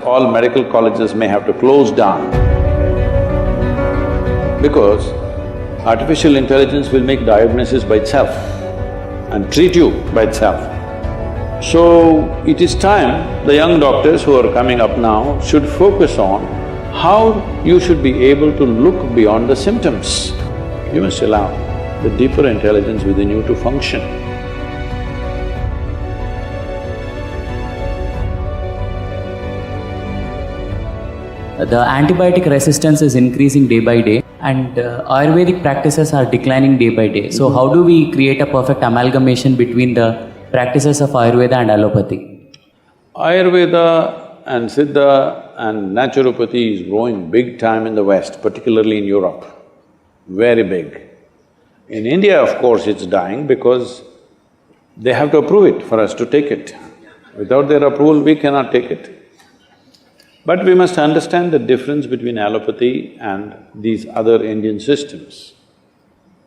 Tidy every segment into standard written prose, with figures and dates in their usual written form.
all medical colleges may have to close down because artificial intelligence will make diagnosis by itself and treat you by itself. So, it is time the young doctors who are coming up now should focus on how you should be able to look beyond the symptoms. You must allow the deeper intelligence within you to function. The antibiotic resistance is increasing day by day and Ayurvedic practices are declining day by day. So how do we create a perfect amalgamation between the practices of Ayurveda and allopathy? Ayurveda and Siddha and naturopathy is growing big time in the West, particularly in Europe, very big. In India, of course, it's dying because they have to approve it for us to take it. Without their approval, we cannot take it. But we must understand the difference between allopathy and these other Indian systems.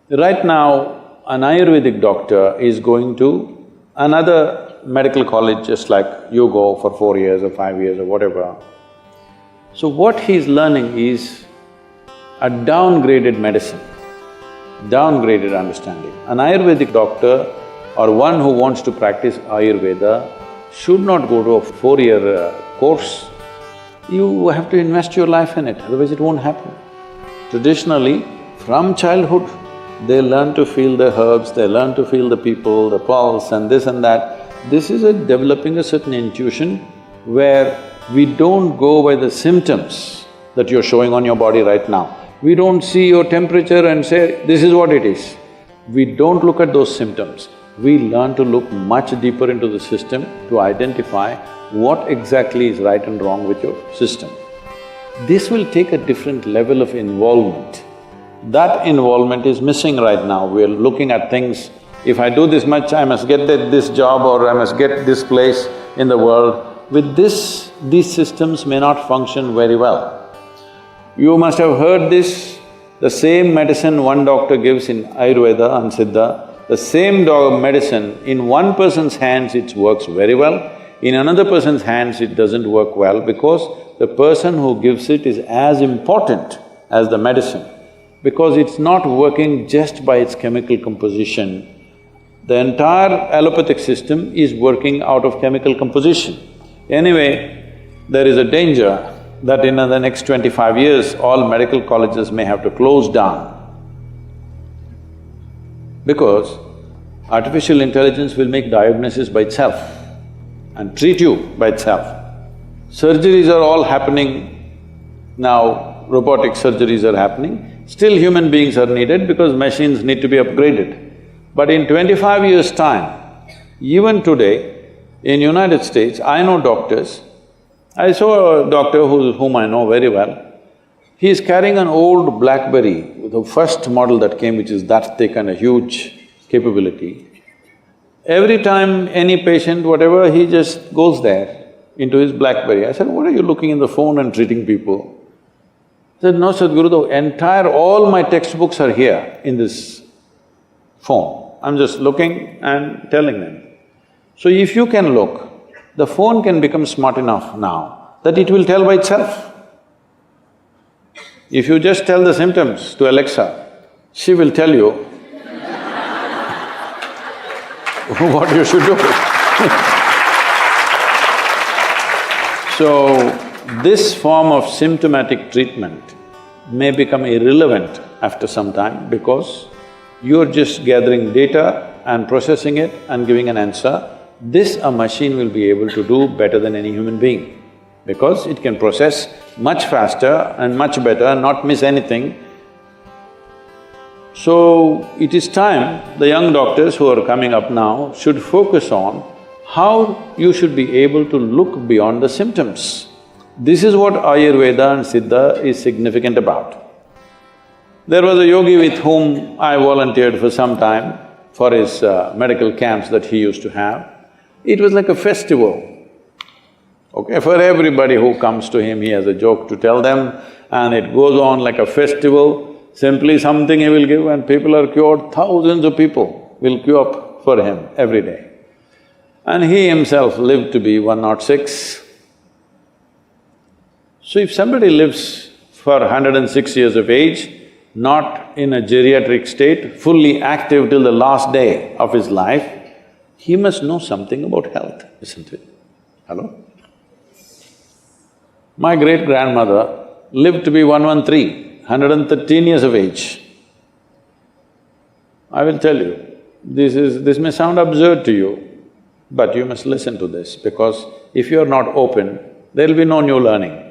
Right now, an Ayurvedic doctor is going to another medical college just like you go for 4 years or 5 years or whatever. So what he's learning is a downgraded medicine, downgraded understanding. An Ayurvedic doctor or one who wants to practice Ayurveda should not go to a 4-year course. You have to invest your life in it, otherwise it won't happen. Traditionally, from childhood, they learn to feel the herbs, they learn to feel the people, the pulse and this and that. This is developing a certain intuition where we don't go by the symptoms that you're showing on your body right now. We don't see your temperature and say, this is what it is. We don't look at those symptoms. We learn to look much deeper into the system to identify what exactly is right and wrong with your system. This will take a different level of involvement. That involvement is missing right now. We're looking at things, if I do this much, I must get this job or I must get this place in the world. With this, these systems may not function very well. You must have heard this, the same medicine one doctor gives in Ayurveda and Siddha, the same medicine, in one person's hands it works very well, in another person's hands it doesn't work well because the person who gives it is as important as the medicine, because it's not working just by its chemical composition. The entire allopathic system is working out of chemical composition. Anyway, there is a danger that in the next 25 years, all medical colleges may have to close down because artificial intelligence will make diagnosis by itself and treat you by itself. Surgeries are all happening now, robotic surgeries are happening. Still human beings are needed because machines need to be upgraded. But in 25 years' time, even today, in United States, I know doctors. I saw a doctor whom I know very well. He is carrying an old BlackBerry, the first model that came, which is that thick and a huge capability. Every time any patient, whatever, he just goes there into his BlackBerry. I said, what are you looking in the phone and treating people? He said, no, Sadhguru, all my textbooks are here in this phone. I'm just looking and telling them. So if you can look, the phone can become smart enough now that it will tell by itself. If you just tell the symptoms to Alexa, she will tell you what you should do. So, this form of symptomatic treatment may become irrelevant after some time because you're just gathering data and processing it and giving an answer. This a machine will be able to do better than any human being because it can process much faster and much better and not miss anything. So, it is time the young doctors who are coming up now should focus on how you should be able to look beyond the symptoms. This is what Ayurveda and Siddha is significant about. There was a yogi with whom I volunteered for some time for his medical camps that he used to have. It was like a festival. Okay, for everybody who comes to him, he has a joke to tell them and it goes on like a festival. Simply something he will give and people are cured, thousands of people will queue up for him every day. And he himself lived to be 106. So if somebody lives for 106 years of age, not in a geriatric state, fully active till the last day of his life, he must know something about health, isn't it? Hello? My great-grandmother lived to be 113, 113 years of age. I will tell you, this may sound absurd to you, but you must listen to this because if you are not open, there'll be no new learning.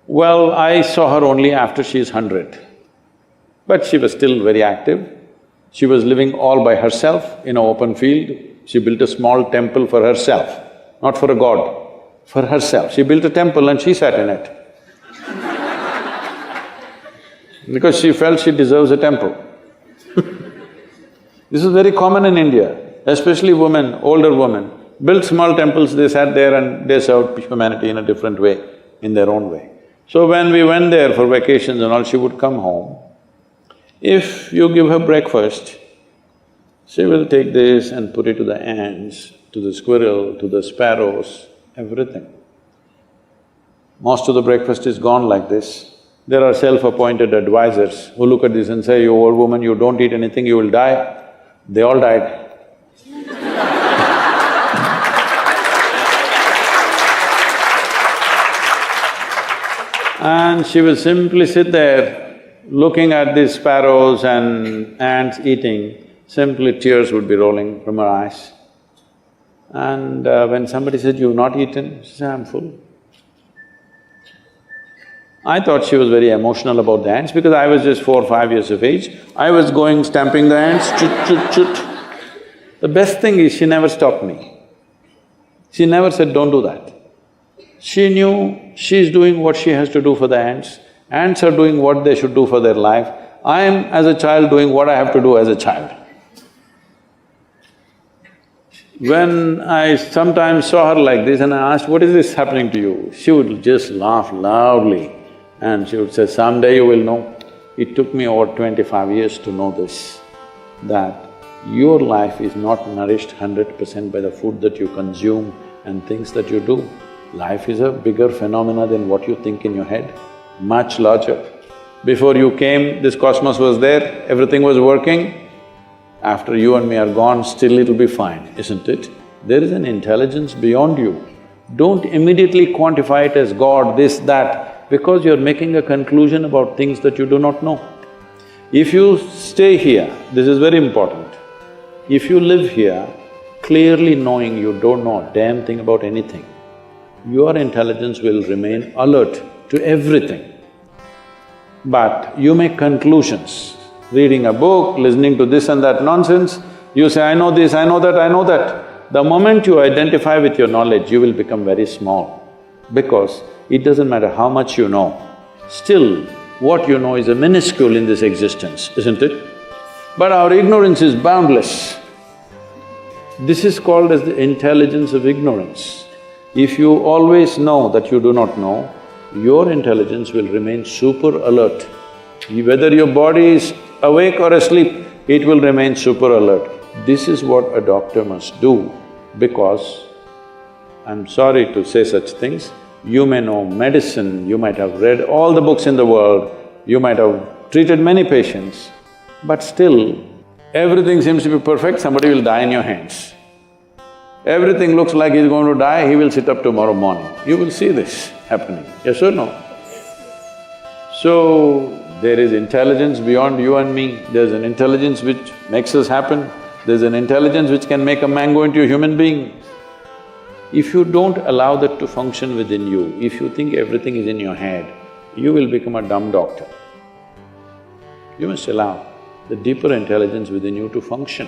Well, I saw her only after she's 100, but she was still very active. She was living all by herself in an open field. She built a small temple for herself, not for a god, for herself. She built a temple and she sat in it because she felt she deserves a temple. This is very common in India, especially women, older women, built small temples, they sat there and they served humanity in a different way, in their own way. So when we went there for vacations and all, she would come home. If you give her breakfast, she will take this and put it to the ants, to the squirrel, to the sparrows, everything. Most of the breakfast is gone like this. There are self-appointed advisors who look at this and say, "You old woman, you don't eat anything, you will die." They all died. And she will simply sit there looking at these sparrows and ants eating, simply tears would be rolling from her eyes. And when somebody said, "You've not eaten?" She said, "I'm full." I thought she was very emotional about the ants because I was just 4 or 5 years of age. I was going stamping the ants, chut, chut, chut. The best thing is she never stopped me. She never said, "Don't do that." She knew she's doing what she has to do for the ants are doing what they should do for their life. I am, as a child, doing what I have to do as a child. When I sometimes saw her like this and I asked, "What is this happening to you?" She would just laugh loudly and she would say, "Someday you will know." It took me over 25 years to know this, that your life is not nourished 100% by the food that you consume and things that you do. Life is a bigger phenomena than what you think in your head, much larger. Before you came, this cosmos was there, everything was working. After you and me are gone, still it'll be fine, isn't it? There is an intelligence beyond you. Don't immediately quantify it as God, this, that, because you're making a conclusion about things that you do not know. If you stay here, this is very important, if you live here clearly knowing you don't know a damn thing about anything, your intelligence will remain alert to everything. But you make conclusions, reading a book, listening to this and that nonsense, you say, "I know this, I know that, I know that." The moment you identify with your knowledge, you will become very small because it doesn't matter how much you know, still what you know is a minuscule in this existence, isn't it? But our ignorance is boundless. This is called as the intelligence of ignorance. If you always know that you do not know, your intelligence will remain super alert. Whether your body is awake or asleep, it will remain super alert. This is what a doctor must do because, I'm sorry to say such things, you may know medicine, you might have read all the books in the world, you might have treated many patients, but still, everything seems to be perfect, somebody will die in your hands. Everything looks like he's going to die, he will sit up tomorrow morning. You will see this happening, yes or no? So, there is intelligence beyond you and me, there's an intelligence which makes us happen, there's an intelligence which can make a mango into a human being. If you don't allow that to function within you, if you think everything is in your head, you will become a dumb doctor. You must allow the deeper intelligence within you to function.